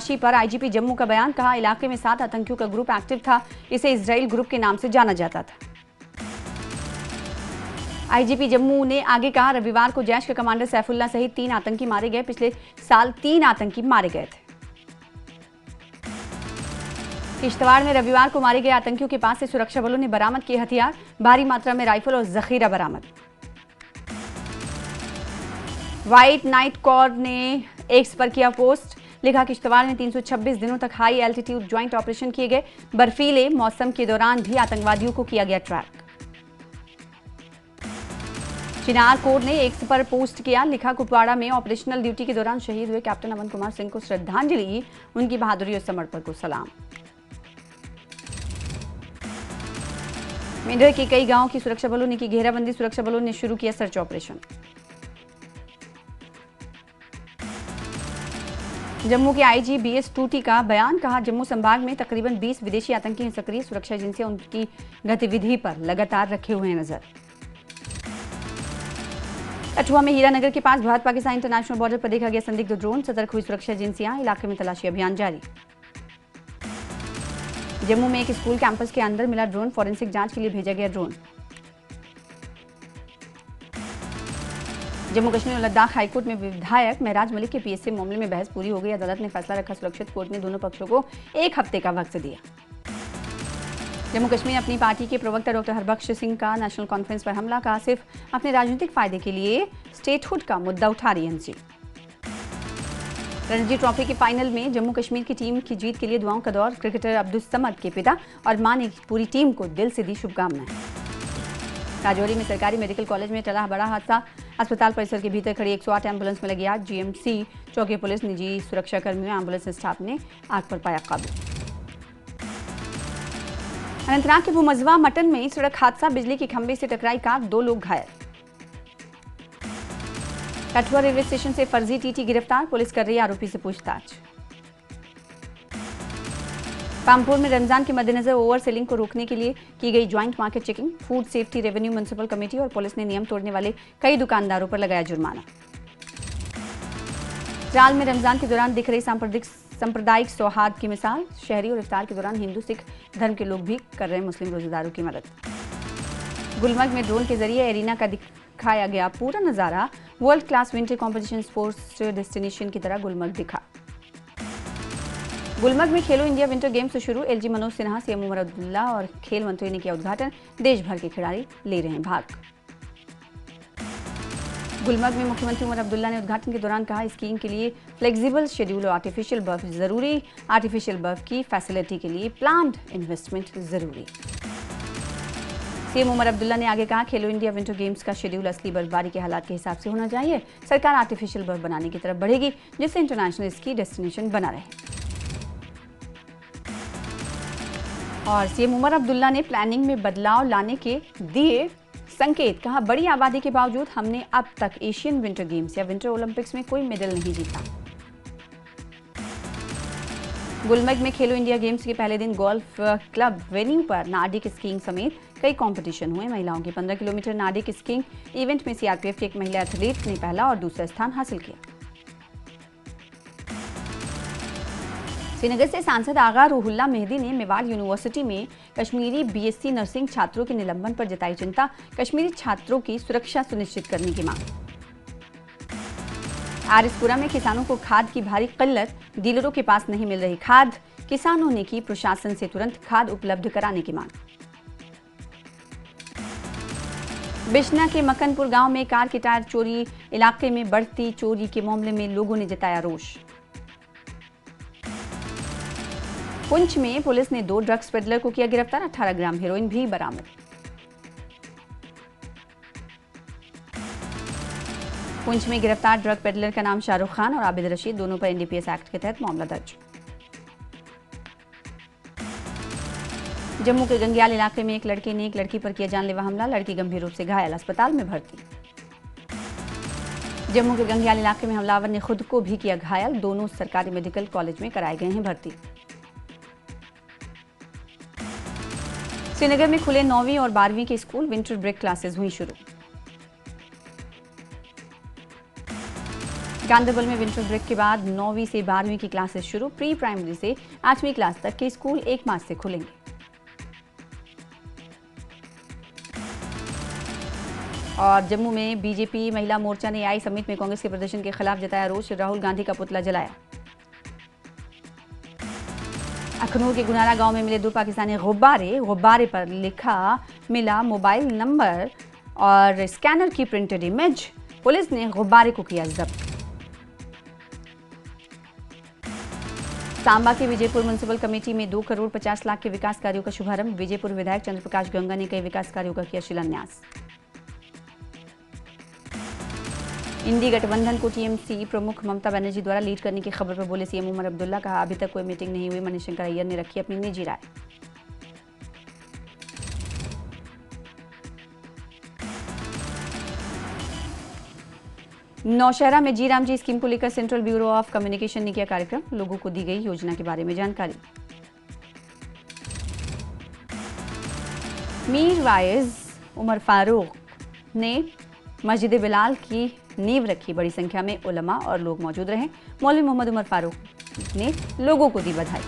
तलाशी पर आईजीपी जम्मू का बयान, कहा इलाके में 7 आतंकियों का ग्रुप एक्टिव था, इसे इजराइल ग्रुप के नाम से जाना जाता था। आईजीपी जम्मू ने आगे कहा, रविवार को जैश के कमांडर सैफुल्लाह सहित 3 आतंकी मारे गए। पिछले साल 3 आतंकी मारे गए थे। किश्तवाड़ में रविवार को मारे गए आतंकियों के पास से सुरक्षा बलों ने बरामद किए हथियार, भारी मात्रा में राइफल और जखीरा बरामद। व्हाइट नाइट कॉर ने एक्स पर किया पोस्ट, लिखा किश्तवाड़ में 326 दिनों तक हाई एल्टीट्यूड ज्वाइंट ऑपरेशन किए गए। बर्फीले मौसम के दौरान भी आतंकवादियों को किया गया ट्रैक। चिनार कोर ने एक्स पर पोस्ट किया, लिखा कुपवाड़ा में ऑपरेशनल ड्यूटी के दौरान शहीद हुए कैप्टन अमन कुमार सिंह को श्रद्धांजलि, उनकी बहादुरी और समर्पण को सलाम। मेंढर के कई गांवों की सुरक्षा बलों ने की घेराबंदी, सुरक्षा बलों ने शुरू किया सर्च ऑपरेशन। जम्मू के आईजी बीएस टूटी का बयान, कहा जम्मू संभाग में तकरीबन 20 विदेशी आतंकी हैं सक्रिय, सुरक्षा एजेंसियां उनकी गतिविधि पर लगातार रखे हुए हैं नजर। कठुआ में हीरानगर के पास भारत पाकिस्तान इंटरनेशनल बॉर्डर पर देखा गया संदिग्ध ड्रोन, सतर्क हुई सुरक्षा एजेंसियां, इलाके में तलाशी अभियान जारी। जम्मू में एक स्कूल कैंपस के अंदर मिला ड्रोन, फॉरेंसिक जांच के लिए भेजा गया ड्रोन। जम्मू कश्मीर और लद्दाख हाईकोर्ट में विधायक महराज मलिक के पीएससी मामले में बहस पूरी हो गई। अदालत ने फैसला रखा सुरक्षित। कोर्ट ने दोनों पक्षों को 1 हफ्ते का वक्त दिया। जम्मू कश्मीर अपनी पार्टी के प्रवक्ता डॉक्टर हरबख्श सिंह का नेशनल कॉन्फ्रेंस पर हमला, कहा सिर्फ अपने राजनीतिक फायदे के लिए स्टेटहुड का मुद्दा उठा रही एनसी। रणजी ट्रॉफी के फाइनल में जम्मू कश्मीर की टीम की जीत के लिए दुआओं का दौर, क्रिकेटर अब्दुल समद के पिता और मां ने पूरी टीम को दिल से दी शुभकामनाएं। राजौरी में सरकारी मेडिकल कॉलेज में टला बड़ा हादसा, अस्पताल परिसर के भीतर खड़ी 108 एम्बुलेंस में लगी आग। जीएमसी चौकी पुलिस, निजी सुरक्षा कर्मियों, एम्बुलेंस स्टाफ ने आग पर पाया काबू। अनंतनाग के भूमजवा मटन में सड़क हादसा, बिजली के खंभे से टकराई कार, 2 लोग घायल। कठुआ रेलवे स्टेशन से फर्जी टीटी गिरफ्तार, पुलिस कर रही है आरोपी से पूछताछ। पामपुर में रमजान के मद्देनजर ओवर सेलिंग को रोकने के लिए की गई joint market checking, food safety, revenue, municipal committee और पुलिस ने नियम तोड़ने वाले कई दुकानदारों पर लगाया जुर्माना। चाल में रमजान के दौरान दिख रही सांप्रदायिक सौहार्द की मिसाल, शहरी और इफ्तार के दौरान हिंदू सिख धर्म के लोग भी कर रहे हैं मुस्लिम रोजेदारों की मदद। गुलमर्ग में ड्रोन के जरिए एरिना का दिखाया गया पूरा नजारा, world class winter competition sports destination की तरह गुलमर्ग दिखा। गुलमर्ग में खेलो इंडिया विंटर गेम्स शुरू, एलजी मनोज सिन्हा, सीएम उमर अब्दुल्ला और खेल मंत्री ने किया उद्घाटन, देश भर के खिलाड़ी ले रहे हैं भाग। गुलमर्ग में मुख्यमंत्री उमर अब्दुल्ला ने उद्घाटन के दौरान कहा स्कीइंग के लिए फ्लेक्सिबल शेड्यूल और आर्टिफिशियल बर्फ जरूरी, आर्टिफिशियल बर्फ की फैसिलिटी के लिए प्लान्ड इन्वेस्टमेंट जरूरी। सीएम उमर अब्दुल्ला ने आगे कहा खेलो इंडिया विंटर गेम्स का शेड्यूल असली बर्फबारी के हालात के हिसाब से होना चाहिए। सरकार आर्टिफिशियल बर्फ बनाने की तरफ बढ़ेगी जिससे इंटरनेशनल स्की डेस्टिनेशन बना रहे। और सीएम उमर अब्दुल्ला ने प्लानिंग में बदलाव लाने के दिए संकेत, कहा बड़ी आबादी के बावजूद हमने अब तक एशियन विंटर गेम्स या विंटर ओलंपिक्स में कोई मेडल नहीं जीता। गुलमर्ग में खेलो इंडिया गेम्स के पहले दिन गोल्फ क्लब वेन्यू पर नार्डिक स्कीइंग समेत कई कंपटीशन हुए। महिलाओं के 15 किलोमीटर नार्डिक स्कीइंग इवेंट में सीआरपीएफ की एक महिला एथलीट ने पहला और दूसरा स्थान हासिल किया। श्रीनगर से सांसद आगा रूहुल्ला मेहदी ने मेवाड़ यूनिवर्सिटी में कश्मीरी बीएससी नर्सिंग छात्रों के निलंबन पर जताई चिंता, कश्मीरी छात्रों की सुरक्षा सुनिश्चित करने की मांग। आरिसपुरा में किसानों को खाद की भारी किल्लत, डीलरों के पास नहीं मिल रही खाद, किसानों ने की प्रशासन से तुरंत खाद उपलब्ध कराने की मांग। बिश्ना के मक्कनपुर गांव में कार के टायर चोरी, इलाके में बढ़ती चोरी के मामले में लोगों ने जताया रोष। पुंछ में पुलिस ने 2 ड्रग्स पेडलर को किया गिरफ्तार, 18 ग्राम हेरोइन भी बरामद। पुंछ में गिरफ्तार ड्रग पेडलर का नाम शाहरुख खान और आबिद रशीद, दोनों पर एनडीपीएस एक्ट के तहत मामला दर्ज। जम्मू के गंग्याल इलाके में एक लड़के ने एक लड़की पर किया जानलेवा हमला, लड़की गंभीर रूप से घायल, अस्पताल में भर्ती। जम्मू के गंग्याल इलाके में हमलावर ने खुद को भी किया घायल, दोनों सरकारी मेडिकल कॉलेज में कराए गए हैं भर्ती। श्रीनगर में खुले 9वीं और 12वीं के स्कूल, विंटर ब्रेक क्लासेस हुई शुरू। गांधरबल में विंटर ब्रेक के बाद 9वीं से 12वीं की क्लासेस शुरू। प्री प्राइमरी से 8वीं क्लास तक के स्कूल 1 मार्च से खुलेंगे। और जम्मू में बीजेपी महिला मोर्चा ने आई समिट में कांग्रेस के प्रदर्शन के खिलाफ जताया रोष। राहुल गांधी का पुतला जलाया। अखनूर के गुनारा गांव में मिले 2 पाकिस्तानी गुब्बारे पर लिखा मिला मोबाइल नंबर और स्कैनर की प्रिंटेड इमेज। पुलिस ने गुब्बारे को किया जब्त। सांबा के विजयपुर म्युनिसिपल कमेटी में 2 करोड़ 50 लाख के विकास कार्यों का शुभारंभ। विजयपुर विधायक चंद्रप्रकाश गंगा ने कई विकास कार्यों का किया शिलान्यास। इंडी गठबंधन को टीएमसी प्रमुख ममता बनर्जी द्वारा लीड करने की खबर पर बोले सीएम उमर अब्दुल्ला। कहा अभी तक कोई मीटिंग नहीं हुई। मणिशंकर अय्यर ने रखी अपनी निजी राय। नौशहरा में जी राम जी स्कीम को लेकर सेंट्रल ब्यूरो ऑफ कम्युनिकेशन ने किया कार्यक्रम। लोगों को दी गई योजना के बारे में जानकारी। मीर वाइज उमर फारूक ने मस्जिद बिलाल की नींव रखी। बड़ी संख्या में उलमा और लोग मौजूद रहे। मौलवी मोहम्मद उमर फारूक ने लोगों को दी बधाई।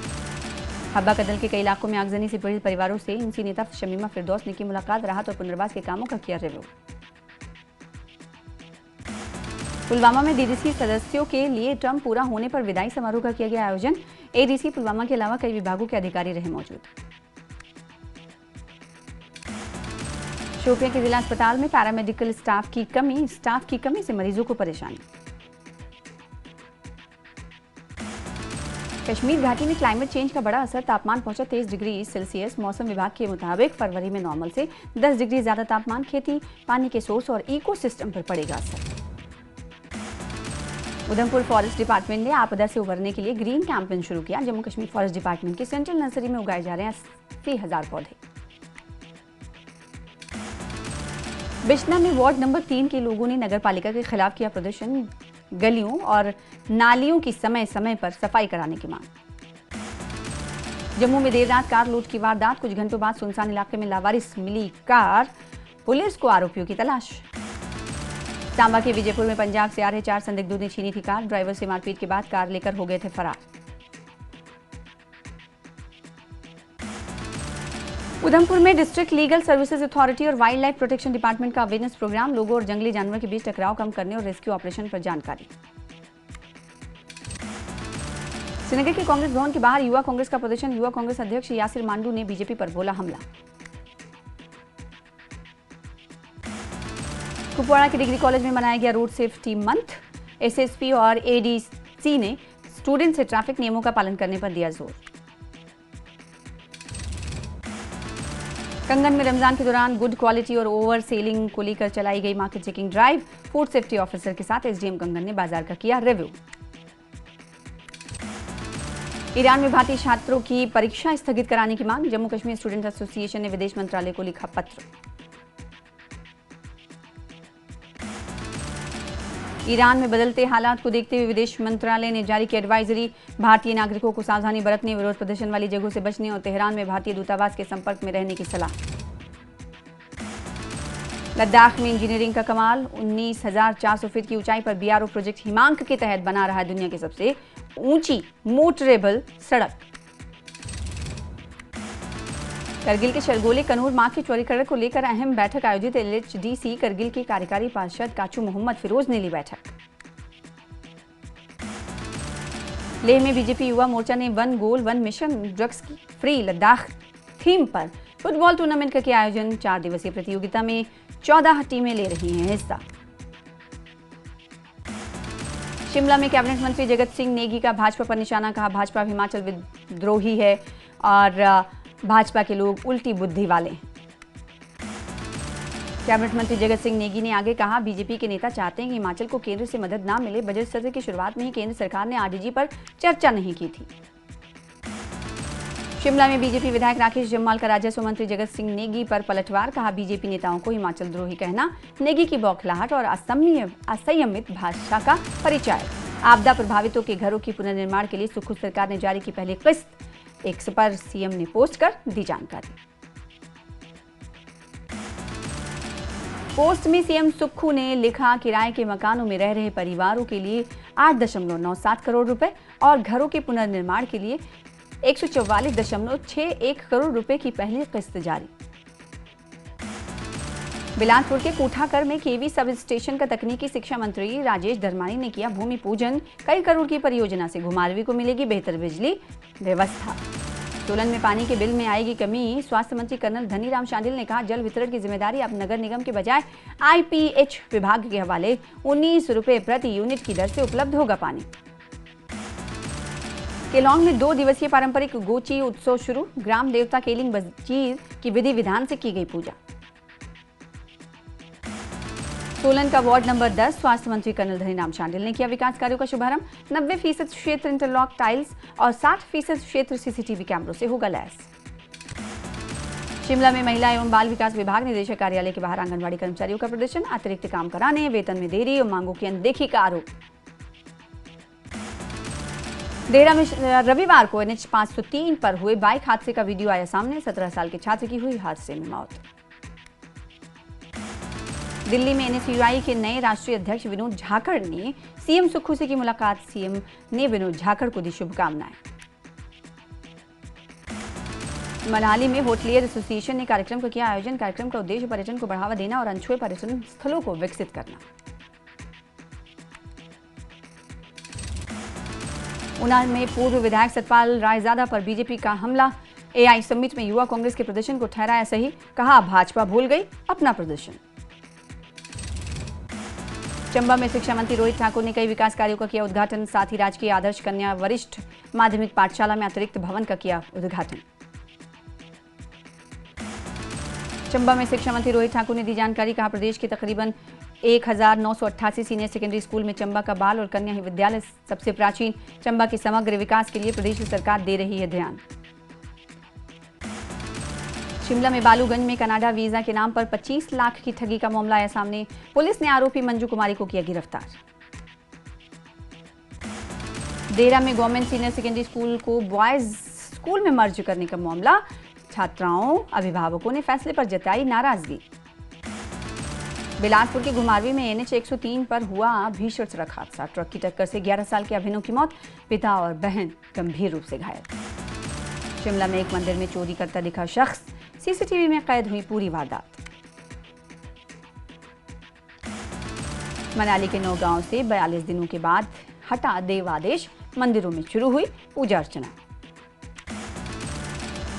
हब्बा कदल के कई इलाकों में आगजनी से पीड़ित परिवारों से इनसी नेता शमीमा फिरदौस ने की मुलाकात। राहत और पुनर्वास के कामों का किया रिव्यू। पुलवामा में डीडीसी सदस्यों के लिए टर्म पूरा होने पर विदाई समारोह का किया गया आयोजन। एडीसी पुलवामा के अलावा कई विभागों के अधिकारी रहे मौजूद। शोपियां के जिला अस्पताल में पैरामेडिकल स्टाफ की कमी से मरीजों को परेशानी। कश्मीर घाटी में क्लाइमेट चेंज का बड़ा असर। तापमान पहुंचा 23 डिग्री सेल्सियस। मौसम विभाग के मुताबिक फरवरी में नॉर्मल से 10 डिग्री ज्यादा तापमान। खेती, पानी के सोर्स और इकोसिस्टम पर पड़ेगा असर। उधमपुर फॉरेस्ट डिपार्टमेंट ने आपदा से उबरने के लिए ग्रीन कैंपेन शुरू किया। जम्मू कश्मीर फॉरेस्ट डिपार्टमेंट की सेंट्रल नर्सरी में उगाए जा रहे हैं 80,000 पौधे। बिश्ना में वार्ड नंबर 3 के लोगों ने नगर पालिका के खिलाफ किया प्रदर्शन। गलियों और नालियों की समय समय पर सफाई कराने की मांग। जम्मू में देर रात कार लूट की वारदात। कुछ घंटों बाद सुनसान इलाके में लावारिस मिली कार। पुलिस को आरोपियों की तलाश। सांबा के विजयपुर में पंजाब से आ रहे 4 संदिग्धों ने छीनी थी कार। ड्राइवर से मारपीट के बाद कार लेकर हो गए थे फरार। उधमपुर में डिस्ट्रिक्ट लीगल सर्विसेज अथॉरिटी और वाइल्ड लाइफ प्रोटेक्शन डिपार्टमेंट का अवेयरनेस प्रोग्राम। लोगों और जंगली जानवर के बीच टकराव कम करने और रेस्क्यू ऑपरेशन पर जानकारी। श्रीनगर के कांग्रेस भवन के बाहर युवा कांग्रेस का प्रदर्शन। युवा कांग्रेस अध्यक्ष यासिर मांडू ने बीजेपी पर बोला हमला। कुपवाड़ा के डिग्री कॉलेज में मनाया गया रोड सेफ्टी मंथ। एसएसपी और एडीसी ने स्टूडेंट से ट्रैफिक नियमों का पालन करने पर दिया जोर। कंगन में रमजान के दौरान गुड क्वालिटी और ओवर सेलिंग को लेकर चलाई गई market checking drive. Food safety officer के साथ एसडीएम कंगन ने बाजार का किया रिव्यू। ईरान में भारतीय छात्रों की परीक्षा स्थगित कराने की मांग। जम्मू कश्मीर स्टूडेंट एसोसिएशन ने विदेश मंत्रालय को लिखा पत्र। ईरान में बदलते हालात को देखते हुए विदेश मंत्रालय ने जारी की एडवाइजरी। भारतीय नागरिकों को सावधानी बरतने, विरोध प्रदर्शन वाली जगहों से बचने और तेहरान में भारतीय दूतावास के संपर्क में रहने की सलाह। लद्दाख में इंजीनियरिंग का कमाल। 19,400 फीट की ऊंचाई पर बीआरओ प्रोजेक्ट हिमांक के तहत बना रहा है दुनिया की सबसे ऊंची मोटरेबल सड़क। करगिल के शरगोले कनूर मां की चोरी को लेकर अहम बैठक आयोजित। एलएचडीसी करगिल के कार्यकारी पार्षद काचू मोहम्मद फिरोज ने ली बैठक। लेह में बीजेपी युवा मोर्चा ने 1 गोल 1 mission drugs free Ladakh theme पर फुटबॉल टूर्नामेंट का किया आयोजन। 4 दिवसीय प्रतियोगिता में 14 टीमें ले रही हैं हिस्सा। शिमला में कैबिनेट मंत्री जगत सिंह नेगी का भाजपा पर निशाना। कहा भाजपा हिमाचल विद्रोही है और भाजपा के लोग उल्टी बुद्धि वाले हैं। कैबिनेट मंत्री जगत सिंह नेगी ने आगे कहा बीजेपी के नेता चाहते हैं कि हिमाचल को केंद्र से मदद ना मिले। बजट सत्र की शुरुआत में ही केंद्र सरकार ने आरडीजी पर चर्चा नहीं की थी। शिमला में बीजेपी विधायक राकेश जम्वाल का राजस्व मंत्री जगत सिंह नेगी पर पलटवार। कहा बीजेपी नेताओं को हिमाचल द्रोही कहना नेगी की बौखलाहट और असंयमित भाषा का परिचय। आपदा प्रभावितों के घरों की पुनर्निर्माण के लिए सुक्खू सरकार ने जारी की पहली किस्त। एक्स पर सीएम ने पोस्ट कर दी जानकारी। पोस्ट में सीएम सुक्खू ने लिखा किराए के मकानों में रह रहे परिवारों के लिए 8.97 करोड़ रुपए और घरों के पुनर्निर्माण के लिए 144.61 करोड़ रुपए की पहली किस्त जारी। बिलासपुर के कोठाकर में केवी सब स्टेशन का तकनीकी शिक्षा मंत्री राजेश धर्मानी ने किया भूमि पूजन। कई करोड़ की परियोजना से घुमारवी को मिलेगी बेहतर बिजली व्यवस्था। सोलन में पानी के बिल में आएगी कमी। स्वास्थ्य मंत्री कर्नल धनीराम शांडिल ने कहा जल वितरण की जिम्मेदारी अब नगर निगम के बजाय आईपीएच विभाग के हवाले। 19 रुपए प्रति यूनिट की दर से उपलब्ध होगा पानी। केलोंग में 2 दिवसीय पारंपरिक गोची उत्सव शुरू। ग्राम देवता केलिंग बजीर की विधि विधान से की गई पूजा। सोलन का वार्ड नंबर 10 स्वास्थ्य मंत्री कर्नल धनीराम शांडिल ने किया विकास कार्यों का शुभारंभ। 90% क्षेत्र इंटरलॉक टाइल्स और 60% क्षेत्र सीसीटीवी कैमरों से होगा लैस। शिमला में महिला एवं बाल विकास विभाग निदेशक कार्यालय के बाहर आंगनबाड़ी कर्मचारियों का प्रदर्शन। अतिरिक्त काम कराने, वेतन में देरी और मांगों की अनदेखी का आरोप। देहरा में रविवार को NH 503 पर हुए बाइक हादसे का वीडियो आया सामने। 17 साल के छात्र की हुई हादसे में मौत। दिल्ली में NSUI के नए राष्ट्रीय अध्यक्ष विनोद झाखड़ ने सीएम सुक्खू से की मुलाकात। सीएम ने विनोद झाखड़ को दी शुभकामनाएं। मनाली में होटलियर एसोसिएशन ने कार्यक्रम का किया आयोजन। कार्यक्रम का उद्देश्य पर्यटन को बढ़ावा देना और अनछुए पर्यटन स्थलों को विकसित करना। ऊना में पूर्व विधायक सतपाल रायजादा पर बीजेपी का हमला। AI समिट में युवा कांग्रेस के प्रदर्शन को ठहराया सही। कहा भाजपा भूल गई अपना प्रदर्शन। चंबा में शिक्षा मंत्री रोहित ठाकुर ने कई विकास कार्यों का किया उद्घाटन। साथ ही राजकीय आदर्श कन्या वरिष्ठ माध्यमिक पाठशाला में अतिरिक्त भवन का किया उद्घाटन। चंबा में शिक्षा मंत्री रोहित ठाकुर ने दी जानकारी। कहा प्रदेश के तकरीबन 1988 सीनियर सेकेंडरी स्कूल में चंबा का बाल और कन्या विद्यालय सबसे प्राचीन। चंबा के समग्र विकास के लिए प्रदेश सरकार दे रही है ध्यान। शिमला में बालूगंज में कनाडा वीजा के नाम पर 25 लाख की ठगी का मामला आया सामने। पुलिस ने आरोपी मंजू कुमारी को किया गिरफ्तार। देहरा में गवर्नमेंट सीनियर सेकेंडरी स्कूल को बॉयज स्कूल में मर्ज करने का मामला। छात्राओं अभिभावकों ने फैसले पर जताई नाराजगी। बिलासपुर के घुमारवी में NH 103 पर हुआ भीषण सड़क हादसा। ट्रक की टक्कर से 11 साल के अभिनव की मौत। पिता और बहन गंभीर रूप से घायल। शिमला में एक मंदिर में चोरी करता दिखा शख्स। सीसीटीवी में कैद हुई पूरी वारदात। मनाली के नौगांव से 42 दिनों के बाद हटा देवादेश। मंदिरों में शुरू हुई पूजा अर्चना।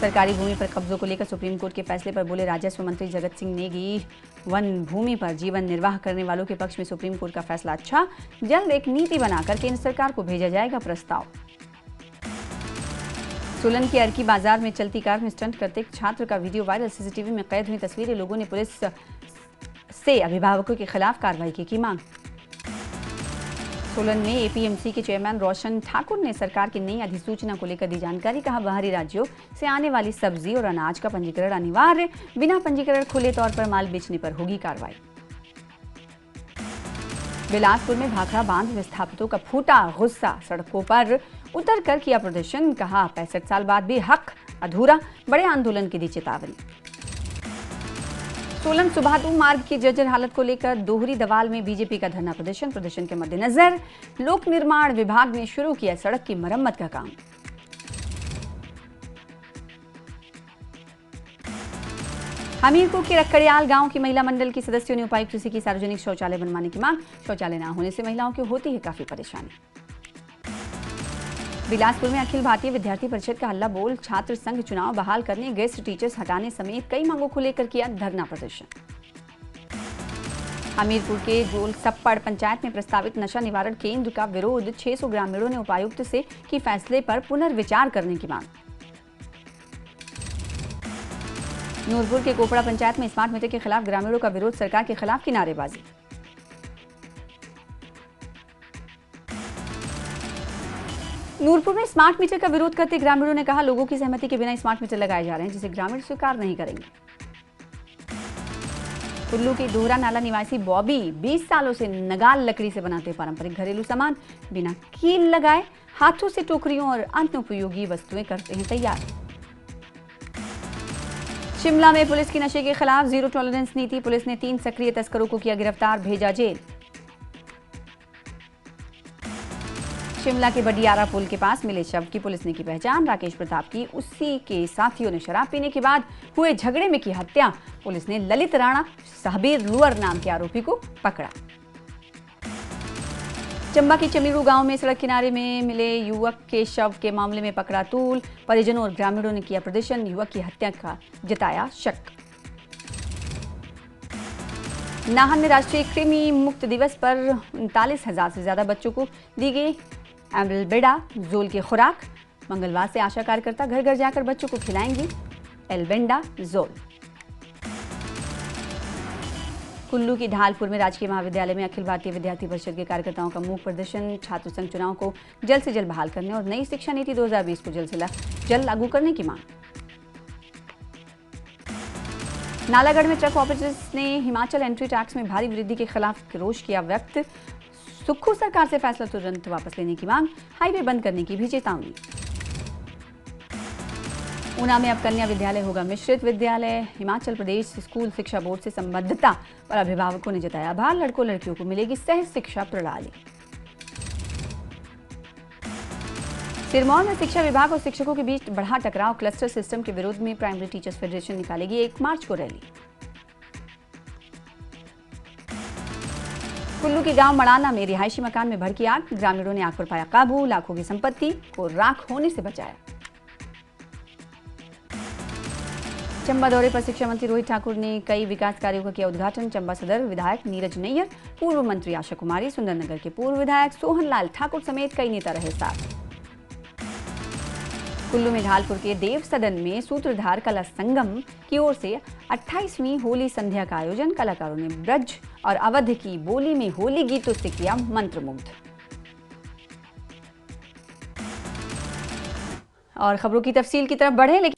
सरकारी भूमि पर कब्जों को लेकर सुप्रीम कोर्ट के फैसले पर बोले राजस्व मंत्री जगत सिंह नेगी। वन भूमि पर जीवन निर्वाह करने वालों के पक्ष में सुप्रीम कोर्ट का फैसला अच्छा। जल्द एक नीति बनाकर केंद्र सरकार को भेजा जाएगा प्रस्ताव। सोलन के अर्की बाजार में चलती कार में स्टंट करते एक छात्र का वीडियो वायरल। सीसीटीवी में कैद हुई तस्वीरें। लोगों ने पुलिस से अभिभावकों के खिलाफ कार्रवाई की मांग। सोलन में APMC के चेयरमैन रोशन ठाकुर ने सरकार की नई अधिसूचना को लेकर दी जानकारी। कहा बाहरी राज्यों से आने वाली सब्जी और अनाज का पंजीकरण अनिवार्य। बिना पंजीकरण खुले तौर पर माल बेचने पर होगी कार्रवाई। बिलासपुर में भाखड़ा बांध विस्थापितों का फूटा गुस्सा। सड़कों पर उतरकर किया प्रदर्शन। कहा 65 साल बाद भी हक अधूरा। बड़े आंदोलन की दी चेतावनी। सोलन सुभातू मार्ग की जर्जर हालत को लेकर दोहरी दवाल में बीजेपी का धरना प्रदर्शन। प्रदर्शन के मद्देनजर लोक निर्माण विभाग ने शुरू किया सड़क की मरम्मत का काम। हमीरपुर के रक्कड़ियाल गांव की महिला मंडल की सदस्यों ने उपायुक्त से की सार्वजनिक शौचालय बनवाने की मांग। शौचालय न होने से महिलाओं को होती है काफी परेशानी। बिलासपुर में अखिल भारतीय विद्यार्थी परिषद का हल्ला बोल। छात्र संघ चुनाव बहाल करने, गेस्ट टीचर्स हटाने समेत कई मांगों को लेकर किया धरना प्रदर्शन। हमीरपुर के जोल सप्पड़ पंचायत में प्रस्तावित नशा निवारण केंद्र का विरोध। 600 ग्रामीणों ने उपायुक्त से की फैसले पर पुनर्विचार करने की मांग। नूरपुर के कोपड़ा पंचायत में स्मार्ट मीटर के खिलाफ ग्रामीणों का विरोध। सरकार के खिलाफ की नारेबाजी। नूरपुर में स्मार्ट मीटर का विरोध करते ग्रामीणों ने कहा लोगों की सहमति के बिना स्मार्ट मीटर लगाए जा रहे हैं जिसे ग्रामीण स्वीकार नहीं करेंगे। कुल्लू के दोहरा नाला निवासी बॉबी 20 सालों से नगाल लकड़ी से बनाते पारंपरिक घरेलू सामान बिना कील लगाए हाथों से टोकरियों और अन्य उपयोगी वस्तुएं करते हैं तैयार। शिमला में पुलिस की नशे के खिलाफ जीरो टॉलरेंस नीति। पुलिस ने 3 सक्रिय तस्करों को किया गिरफ्तार, भेजा जेल। शिमला के बडियारा पुल के पास मिले शव की पुलिस ने की पहचान। राकेश प्रताप की उसी के साथियों ने शराब पीने के बाद हुए झगड़े में की हत्या। पुलिस ने ललित राणा साहबीर लुअर नाम के आरोपी को पकड़ा। चंबा की चमीरू गांव में सड़क किनारे में मिले युवक के शव के मामले में पकड़ा तूल। परिजनों और ग्रामीणों ने किया प्रदर्शन, युवक की हत्या का जताया शक। नाहन में राष्ट्रीय कृमि मुक्त दिवस पर 39,000 से ज्यादा बच्चों को दी गई एल्बेंडाजोल की खुराक। मंगलवार से आशा कार्यकर्ता घर घर जाकर बच्चों को खिलाएंगी एल्बेंडाजोल। कुल्लू की ढालपुर में राजकीय महाविद्यालय में अखिल भारतीय विद्यार्थी परिषद के कार्यकर्ताओं का मूक प्रदर्शन। छात्र संघ चुनाव को जल्द से जल्द बहाल करने और नई शिक्षा नीति 2020 को जल्द से जल्द लागू करने की मांग। नालागढ़ में ट्रक ऑपरेटर्स ने हिमाचल एंट्री टैक्स में भारी वृद्धि के खिलाफ रोष किया व्यक्त। सुक्खू सरकार से फैसला तुरंत वापस लेने की मांग, हाईवे बंद करने की भी चेतावनी। ऊना में अब कन्या विद्यालय होगा मिश्रित विद्यालय। हिमाचल प्रदेश स्कूल शिक्षा बोर्ड से संबद्धता पर अभिभावकों ने जताया आभार। लड़कों लड़कियों को मिलेगी सह शिक्षा प्रणाली। सिरमौर में शिक्षा विभाग और शिक्षकों के बीच बढ़ा टकराव। क्लस्टर सिस्टम के विरोध में प्राइमरी टीचर्स फेडरेशन निकालेगी 1 मार्च को रैली। कुल्लू के गांव मड़ाना में रिहायशी मकान में भड़की आग। ग्रामीणों ने आग पर पाया काबू, लाखों की संपत्ति को राख होने से बचाया। चंबा दौरे पर शिक्षा मंत्री रोहित ठाकुर ने कई विकास कार्यों का किया उद्घाटन। चंबा सदर विधायक नीरज नैयर, पूर्व मंत्री आशा कुमारी, सुंदरनगर के पूर्व विधायक सोहन लाल ठाकुर समेत कई नेता रहे साथ। कुल्लू में ढालपुर के देव सदन में सूत्रधार कला संगम की ओर से 28वीं होली संध्या का आयोजन। कलाकारों ने ब्रज और अवध की बोली में होली गीतों से किया मंत्रमुग्ध। और खबरों की तफसील की तरफ बढ़े, लेकिन